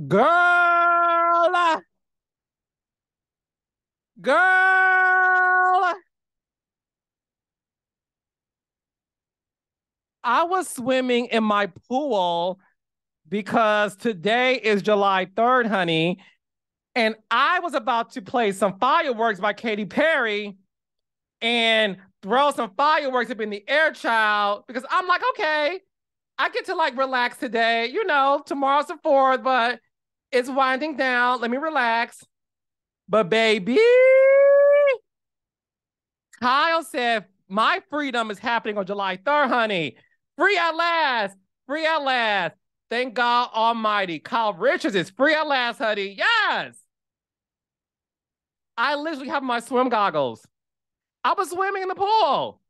Girl, girl, I was swimming in my pool because today is July 3rd, honey, and I was about to play some fireworks by Katy Perry and throw some fireworks up in the air, child, because I'm like, okay, I get to like relax today. You know, tomorrow's the 4th, but it's winding down. Let me relax. But baby, Kyle said, my freedom is happening on July 3rd, honey. Free at last. Free at last. Thank God Almighty. Kyle Richards is free at last, honey. Yes. I literally have my swim goggles. I was swimming in the pool.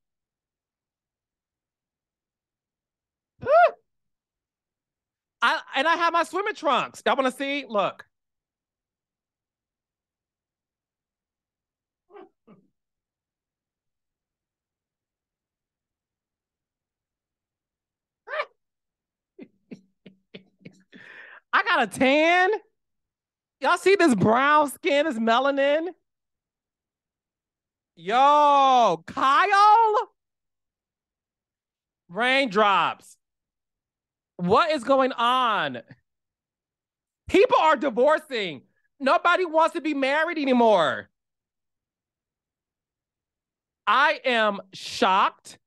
I have my swimming trunks. Y'all want to see? Look. I got a tan. Y'all see this brown skin, this melanin? Yo, Kyle? Raindrops. What is going on? People are divorcing. Nobody wants to be married anymore. I am shocked.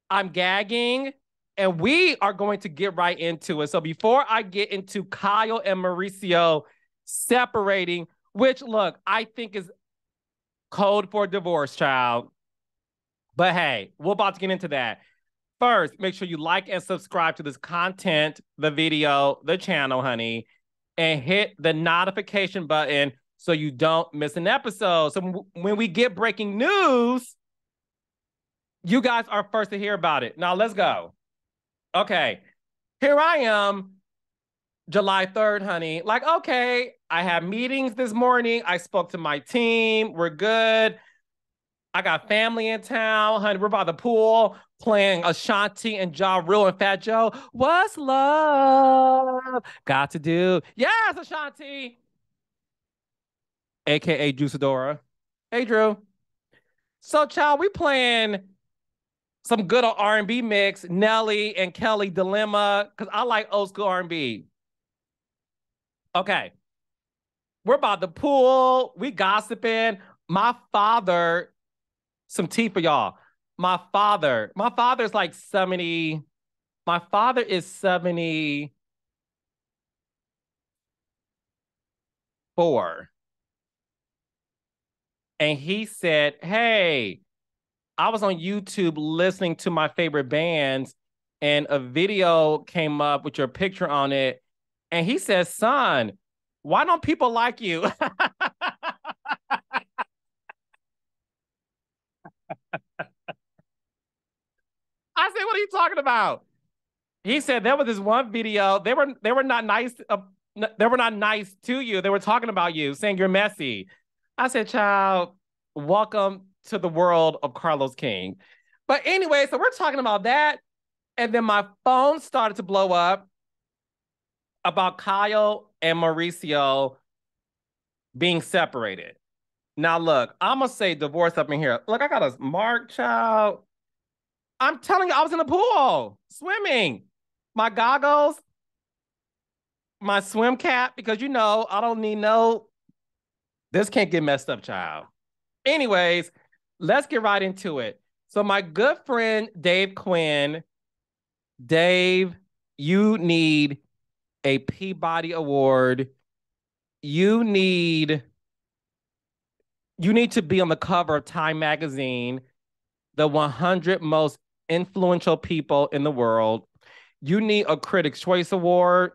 I'm gagging. And we are going to get right into it. So before I get into Kyle and Mauricio separating, which, look, I think is code for divorce, child. But hey, we're about to get into that. First, make sure you like and subscribe to this content, the video, the channel, honey, and hit the notification button so you don't miss an episode. So when we get breaking news, you guys are first to hear about it. Now let's go. Okay, here I am, July 3rd, honey. Like, okay, I had meetings this morning. I spoke to my team. We're good. I got family in town, honey. We're by the pool playing Ashanti and Ja Rule and Fat Joe. What's love got to do? Yes, Ashanti, aka Juicidora. Hey, Drew. So, child, we playing some good old R&B mix, Nelly and Kelly Dilemma, because I like old school R&B. Okay, we're by the pool. We gossiping. My father, some tea for y'all. My father's like 70. My father is 74. And he said, hey, I was on YouTube listening to my favorite bands, and a video came up with your picture on it. And he says, son, why don't people like you? I said, what are you talking about? He said there was this one video. They were not nice. They were not nice to you. They were talking about you, saying you're messy. I said, child, welcome to the world of Carlos King. But anyway, so we're talking about that. And then my phone started to blow up about Kyle and Mauricio being separated. Now, look, I'm going to say divorce up in here. Look, I got a mark, child. I'm telling you, I was in the pool swimming. My goggles, my swim cap, because you know, I don't need no, this can't get messed up, child. Anyways, let's get right into it. So, my good friend Dave Quinn, Dave, you need a Peabody Award. You need to be on the cover of Time magazine, the 100 most influential people in the world. You need a Critics' Choice Award.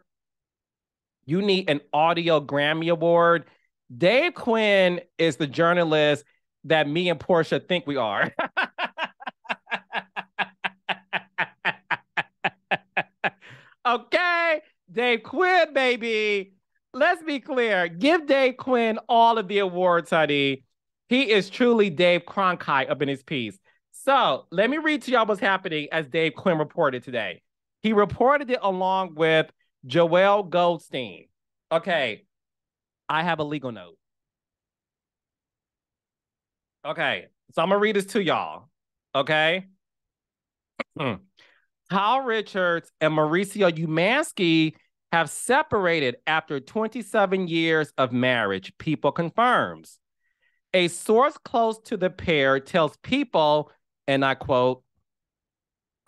You need an Audio Grammy Award. Dave Quinn is the journalist that me and Portia think we are. Okay, Dave Quinn, baby. Let's be clear. Give Dave Quinn all of the awards, honey. He is truly Dave Cronkite up in his piece. So let me read to y'all what's happening as Dave Quinn reported today. He reported it along with Joel Goldstein. Okay, I have a legal note. Okay, so I'm gonna read this to y'all. Okay. Kyle Richards and Mauricio Umansky have separated after 27 years of marriage, People confirms. A source close to the pair tells People, and I quote,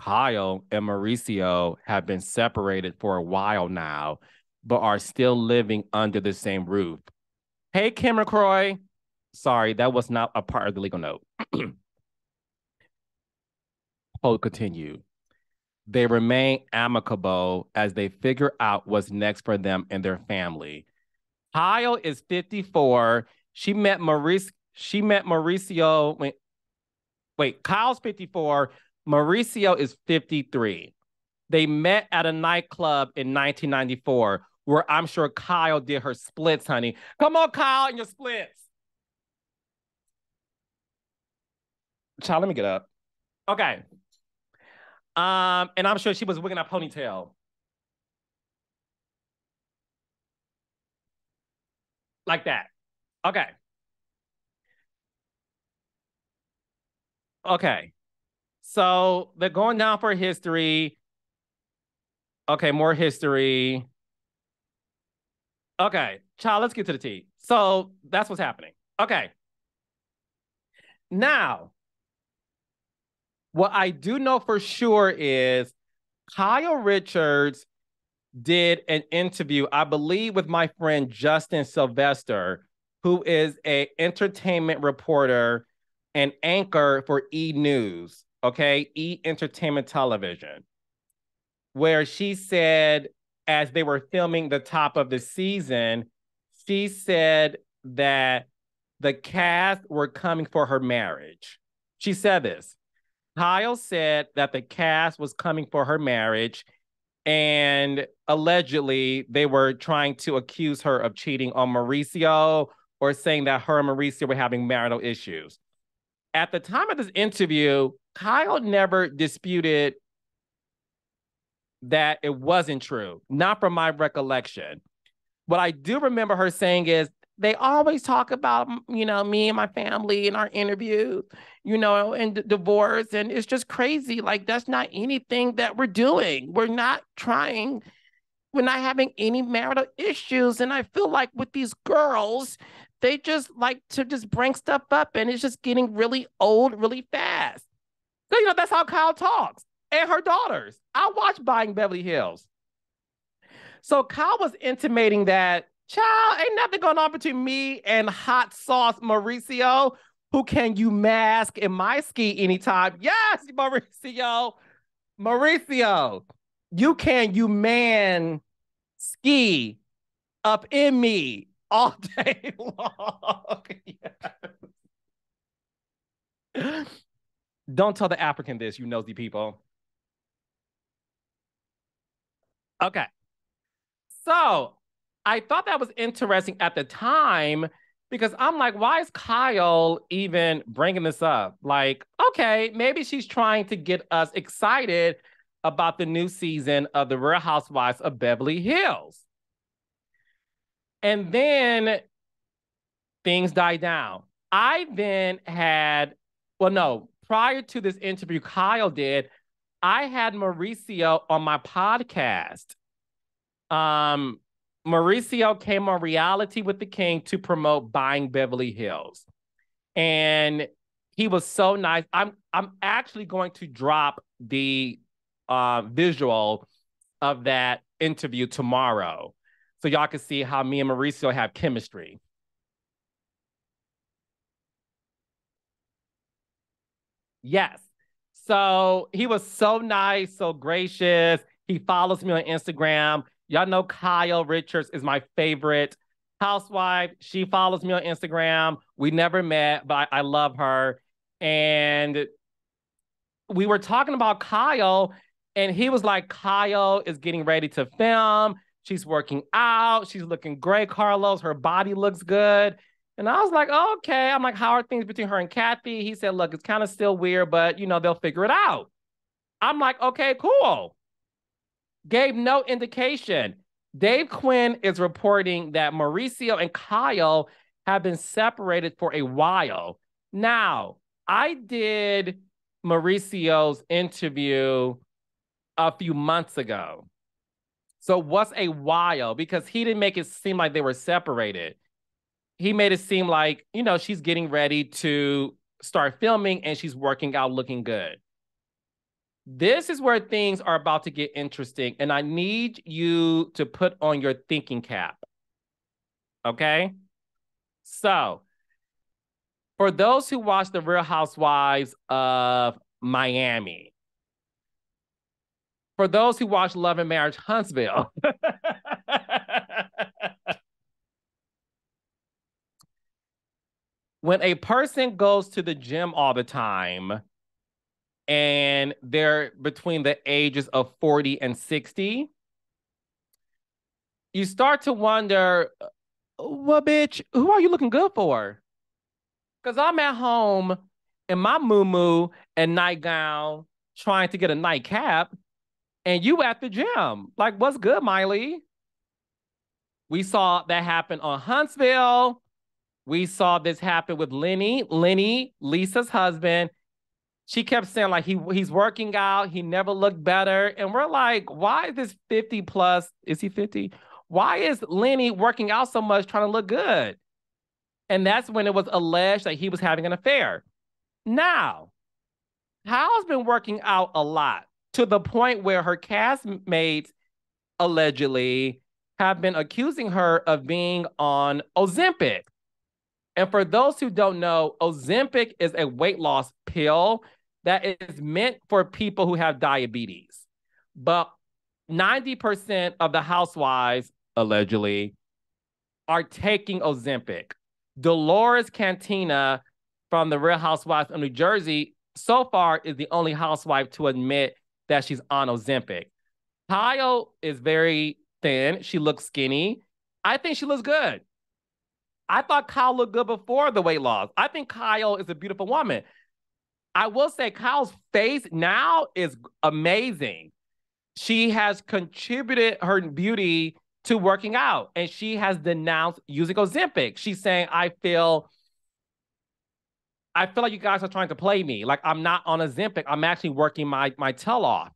Kyle and Mauricio have been separated for a while now, but are still living under the same roof. Hey, Kim McCroy. Sorry, that was not a part of the legal note. Quote continue. They remain amicable as they figure out what's next for them and their family. Kyle is 54. She met Mauricio. Wait, Kyle's 54. Mauricio is 53. They met at a nightclub in 1994, where I'm sure Kyle did her splits, honey. Come on, Kyle, and your splits. Child, let me get up. Okay. And I'm sure she was wigging a ponytail. Like that. Okay. Okay. So they're going down for history. Okay, more history. Okay, child, let's get to the tea. So that's what's happening. Okay. Now, what I do know for sure is Kyle Richards did an interview, I believe, with my friend Justin Sylvester, who is an entertainment reporter and anchor for E! News, okay, E! Entertainment Television, where she said, as they were filming the top of the season, she said that the cast were coming for her marriage. She said this. Kyle said that the cast was coming for her marriage, and allegedly they were trying to accuse her of cheating on Mauricio or saying that her and Mauricio were having marital issues. At the time of this interview, Kyle never disputed that it wasn't true, not from my recollection. What I do remember her saying is, they always talk about, me and my family in our interviews, and divorce. And it's just crazy. Like, that's not anything that we're doing. We're not having any marital issues. And I feel like with these girls, they just like to just bring stuff up and it's just getting really old really fast. So, that's how Kyle talks. And her daughters. I watch Buying Beverly Hills. So Kyle was intimating that, child, ain't nothing going on between me and hot sauce Mauricio, who can you mask in my ski anytime. Yes, Mauricio. Mauricio, you man ski up in me all day long. Yes. Don't tell the African this, you nosy people. Okay. So I thought that was interesting at the time because I'm like, why is Kyle even bringing this up? Like, okay, maybe she's trying to get us excited about the new season of The Real Housewives of Beverly Hills. And then things died down. I then had, prior to this interview Kyle did, I had Mauricio on my podcast. Mauricio came on Reality with the King to promote Buying Beverly Hills. And he was so nice. I'm actually going to drop the visual of that interview tomorrow so y'all can see how me and Mauricio have chemistry. Yes. So he was so nice, so gracious. He follows me on Instagram. Y'all know Kyle Richards is my favorite housewife. She follows me on Instagram. We never met, but I love her. And we were talking about Kyle, and he was like, Kyle is getting ready to film. She's working out. She's looking great, Carlos. Her body looks good. And I was like, oh, okay. I'm like, how are things between her and Kathy? He said, look, it's kind of still weird, but, they'll figure it out. I'm like, okay, cool. Gave no indication. Dave Quinn is reporting that Mauricio and Kyle have been separated for a while. Now, I did Mauricio's interview a few months ago. So what's a while? Because he didn't make it seem like they were separated. He made it seem like, you know, she's getting ready to start filming and she's working out looking good. This is where things are about to get interesting, and I need you to put on your thinking cap. Okay? So, for those who watch The Real Housewives of Miami, for those who watch Love and Marriage Huntsville, when a person goes to the gym all the time and they're between the ages of 40 and 60, you start to wonder, well, bitch, who are you looking good for? Because I'm at home in my muumuu and nightgown trying to get a nightcap, and you at the gym. Like, what's good, Miley? We saw that happen on Huntsville. We saw this happen with Lenny, Lisa's husband. She kept saying like he's working out. He never looked better. And we're like, why is this 50 plus? Is he 50? Why is Lenny working out so much trying to look good? And that's when it was alleged that he was having an affair. Now, Kyle's been working out a lot to the point where her castmates allegedly have been accusing her of being on Ozempic. And for those who don't know, Ozempic is a weight loss pill that is meant for people who have diabetes. But 90% of the housewives, allegedly, are taking Ozempic. Dolores Cantina from The Real Housewives of New Jersey so far is the only housewife to admit that she's on Ozempic. Kyle is very thin. She looks skinny. I think she looks good. I thought Kyle looked good before the weight loss. I think Kyle is a beautiful woman. I will say Kyle's face now is amazing. She has contributed her beauty to working out, and she has denounced using Ozempic. She's saying, I feel like you guys are trying to play me. Like, I'm not on Ozempic. I'm actually working my tail off.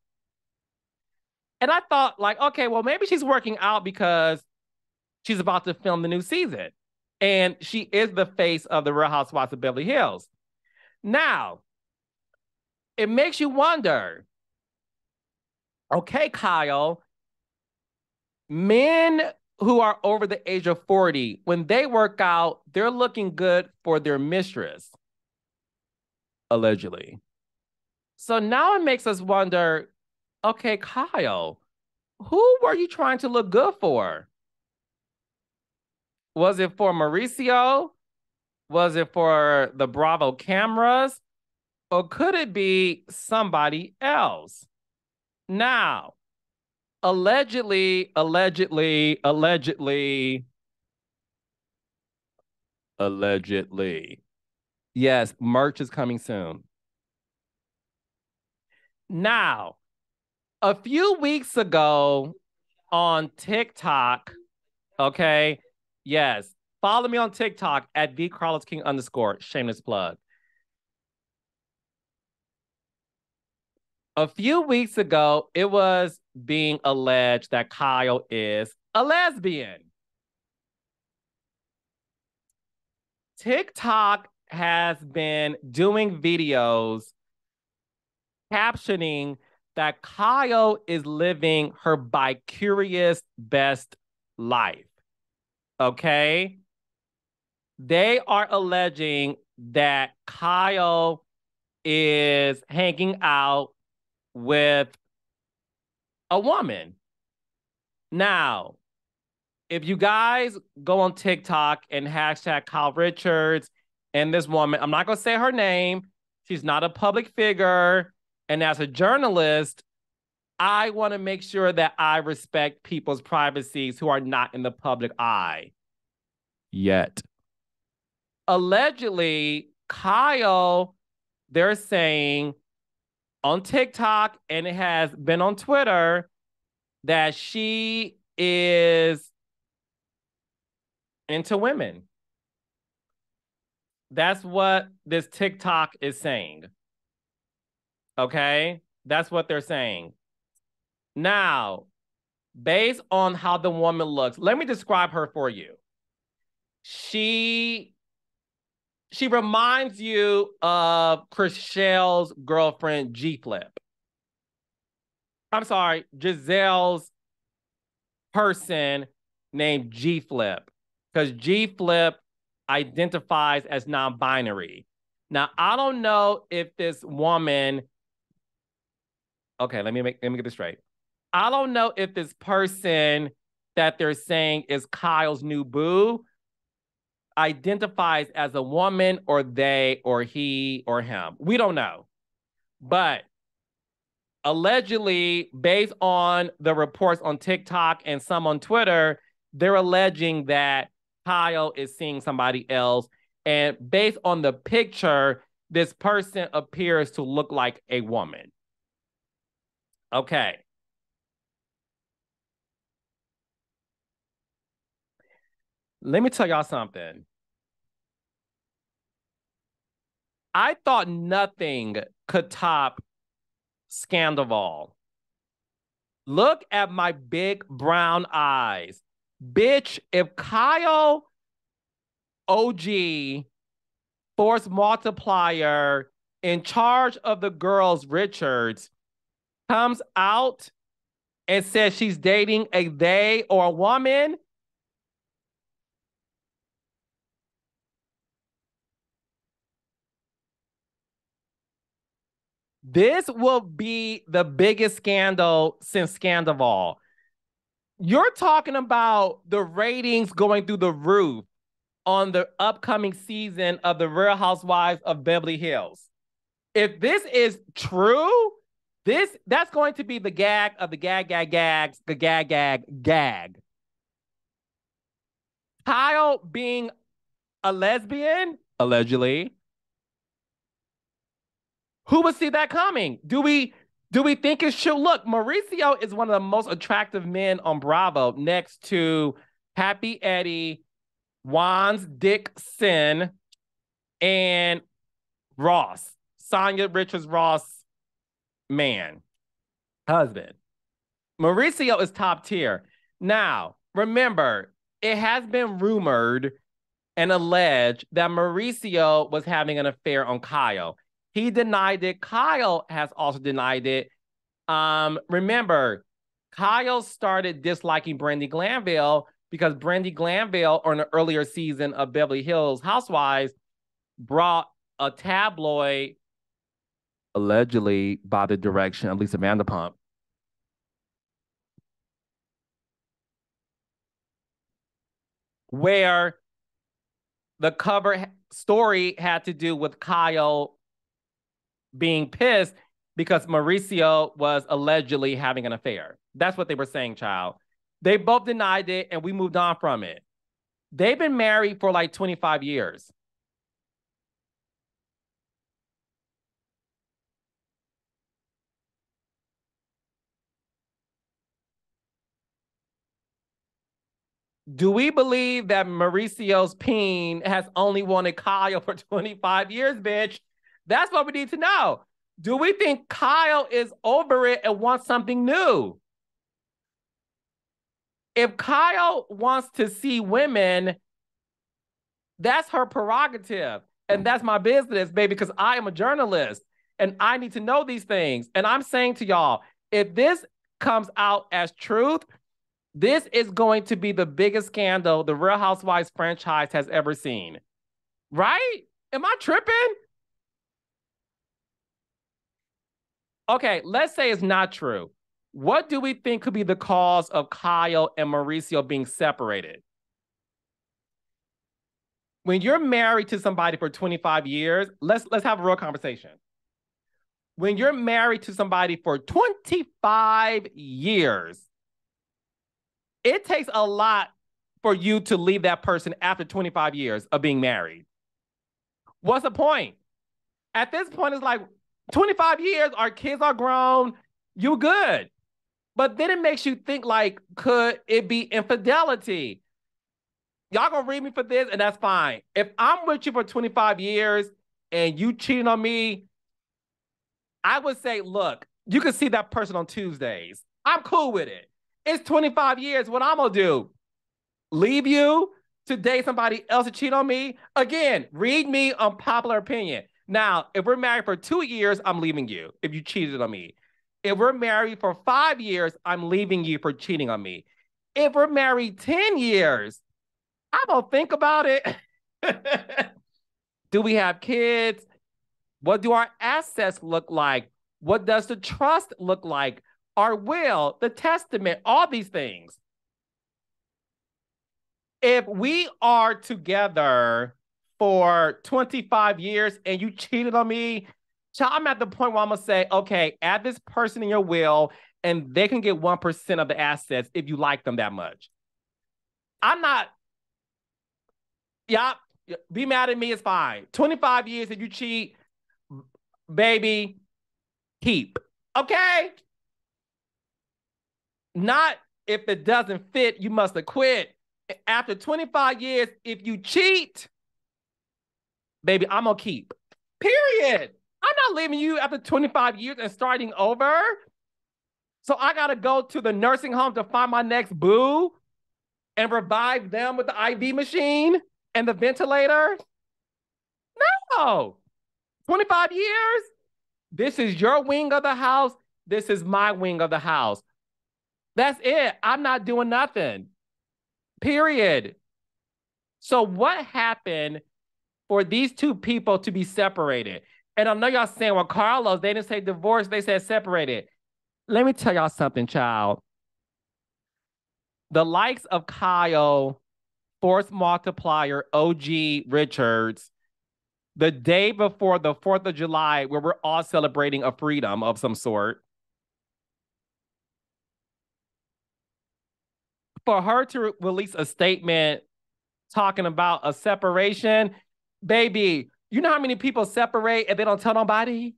And I thought, like, okay, well, maybe she's working out because she's about to film the new season. And she is the face of The Real Housewives of Beverly Hills. Now, it makes you wonder, okay, Kyle, men who are over the age of 40, when they work out, they're looking good for their mistress, allegedly. So now it makes us wonder, okay, Kyle, who were you trying to look good for? Was it for Mauricio? Was it for the Bravo cameras? Or could it be somebody else? Now, allegedly, yes, merch is coming soon. Now, a few weeks ago on TikTok, okay, yes, follow me on TikTok at @VCarlosKing _ shameless plug. A few weeks ago, it was being alleged that Kyle is a lesbian. TikTok has been doing videos captioning that Kyle is living her bicurious best life. Okay? They are alleging that Kyle is hanging out with a woman. Now, if you guys go on TikTok and hashtag Kyle Richards and this woman, I'm not going to say her name. She's not a public figure. And as a journalist, I want to make sure that I respect people's privacies who are not in the public eye yet. Allegedly, Kyle, they're saying on TikTok, and it has been on Twitter, that she is into women. That's what this TikTok is saying. Okay? That's what they're saying. Now, based on how the woman looks, let me describe her for you. She reminds you of Chrishell's girlfriend, G Flip. I'm sorry, Gizelle's person named G Flip, because G Flip identifies as non-binary. Now, I don't know if this woman. Okay, let me get this straight. I don't know if this person that they're saying is Kyle's new boo identifies as a woman or they or he or him. We don't know. But allegedly, based on the reports on TikTok and some on Twitter, they're alleging that Kyle is seeing somebody else. And based on the picture, this person appears to look like a woman. Okay. Let me tell y'all something. I thought nothing could top Scandoval. Look at my big brown eyes. Bitch, if Kyle OG, force multiplier, in charge of the girls, Richards, comes out and says she's dating a they or a woman, this will be the biggest scandal since Scandoval. You're talking about the ratings going through the roof on the upcoming season of The Real Housewives of Beverly Hills. If this is true, that's going to be the gag of the gags, the gag. Kyle being a lesbian, allegedly. Who would see that coming? Do we think it's true? Look, Mauricio is one of the most attractive men on Bravo, next to Happy Eddie, Wands Dixon, and Ross. Sanya Richards Ross, husband. Mauricio is top tier. Now, remember, it has been rumored and alleged that Mauricio was having an affair on Kyle. He denied it. Kyle has also denied it. Remember, Kyle started disliking Brandi Glanville because Brandi Glanville, on an earlier season of Beverly Hills Housewives, brought a tabloid, allegedly by the direction of Lisa Vanderpump, where the cover story had to do with Kyle being pissed because Mauricio was allegedly having an affair. That's what they were saying, child. They both denied it, and we moved on from it. They've been married for like 25 years. Do we believe that Mauricio's peen has only wanted Kyle for 25 years, bitch? That's what we need to know. Do we think Kyle is over it and wants something new? If Kyle wants to see women, that's her prerogative. And that's my business, baby, because I am a journalist and I need to know these things. And I'm saying to y'all, if this comes out as truth, this is going to be the biggest scandal the Real Housewives franchise has ever seen. Right? Am I tripping? Okay, let's say it's not true. What do we think could be the cause of Kyle and Mauricio being separated? When you're married to somebody for 25 years, let's have a real conversation. When you're married to somebody for 25 years, it takes a lot for you to leave that person after 25 years of being married. What's the point? At this point, it's like 25 years, our kids are grown, you good. But then it makes you think like, could it be infidelity? Y'all gonna read me for this, and that's fine. If I'm with you for 25 years and you cheating on me, I would say, look, you can see that person on Tuesdays. I'm cool with it. It's 25 years. What I'm gonna do? Leave you to date somebody else to cheat on me? Again, read me unpopular opinion. Now, if we're married for 2 years, I'm leaving you if you cheated on me. If we're married for 5 years, I'm leaving you for cheating on me. If we're married 10 years, I'm gonna think about it. Do we have kids? What do our assets look like? What does the trust look like? Our will, the testament, all these things. If we are together for 25 years and you cheated on me, I'm at the point where I'm gonna say, okay, add this person in your will and they can get 1% of the assets if you like them that much. I'm not, yeah, be mad at me, it's fine. 25 years if you cheat, baby, keep. Okay? Not if it doesn't fit, you must have quit. After 25 years, if you cheat, baby, I'm gonna keep. Period. I'm not leaving you after 25 years and starting over. So I gotta go to the nursing home to find my next boo and revive them with the IV machine and the ventilator. No. 25 years? This is your wing of the house. This is my wing of the house. That's it. I'm not doing nothing. Period. So what happened for these two people to be separated? And I know y'all saying, well, Carlos, they didn't say divorce, they said separated. Let me tell y'all something, child. The likes of Kyle, Force Multiplier, OG Richards, the day before the 4th of July, where we're all celebrating a freedom of some sort, for her to release a statement talking about a separation, baby, you know how many people separate and they don't tell nobody?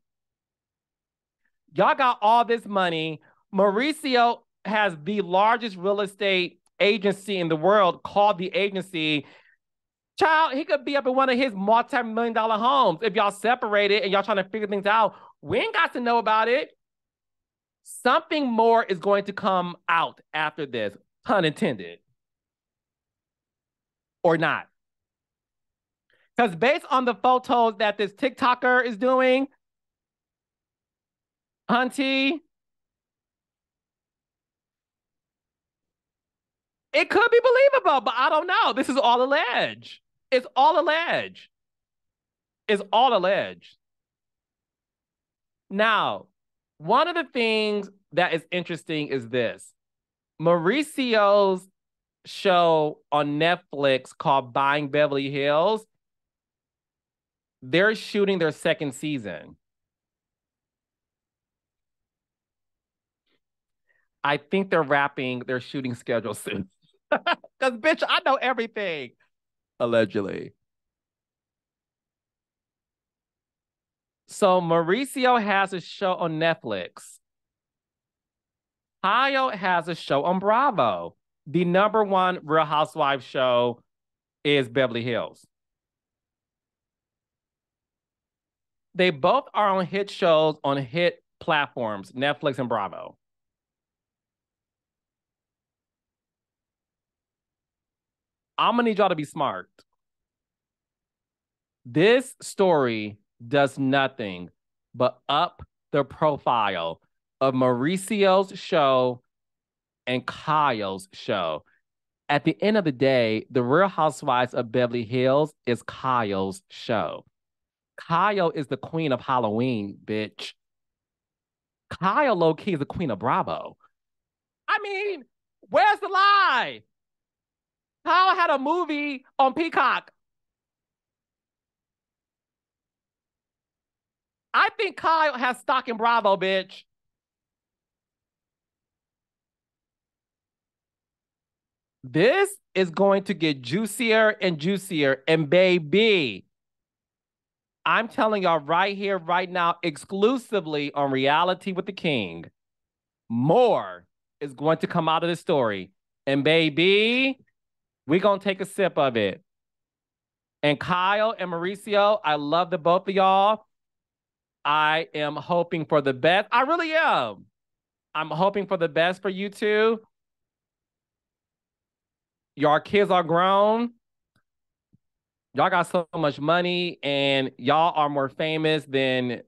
Y'all got all this money. Mauricio has the largest real estate agency in the world called The Agency. Child, he could be up in one of his multi-million-dollar homes. If y'all separated and y'all trying to figure things out, we ain't got to know about it. Something more is going to come out after this, pun intended. Or not. Because based on the photos that this TikToker is doing, Hunty, it could be believable, but I don't know. This is all alleged. It's all alleged. It's all alleged. Now, one of the things that is interesting is this. Mauricio's show on Netflix called Buying Beverly Hills, they're shooting their second season. I think they're wrapping their shooting schedule soon. Because, bitch, I know everything. Allegedly. So Mauricio has a show on Netflix. Kyle has a show on Bravo. The #1 Real Housewives show is Beverly Hills. They both are on hit shows on hit platforms, Netflix and Bravo. I'm gonna need y'all to be smart. This story does nothing but up the profile of Mauricio's show and Kyle's show. At the end of the day, The Real Housewives of Beverly Hills is Kyle's show. Kyle is the queen of Halloween, bitch. Kyle low-key is the queen of Bravo. I mean, where's the lie? Kyle had a movie on Peacock. I think Kyle has stock in Bravo, bitch. This is going to get juicier and juicier. And baby, I'm telling y'all right here, right now, exclusively on Reality with the King, more is going to come out of this story. And baby, we're going to take a sip of it. And Kyle and Mauricio, I love the both of y'all. I am hoping for the best. I really am. I'm hoping for the best for you two. Your kids are grown. Y'all got so much money, and y'all are more famous than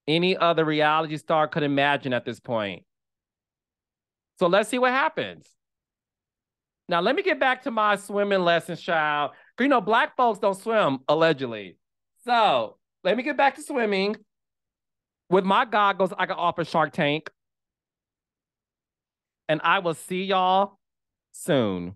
any other reality star could imagine at this point. So let's see what happens. Now, let me get back to my swimming lessons, child. You know, Black folks don't swim, allegedly. So let me get back to swimming. With my goggles, I can offer Shark Tank. And I will see y'all soon.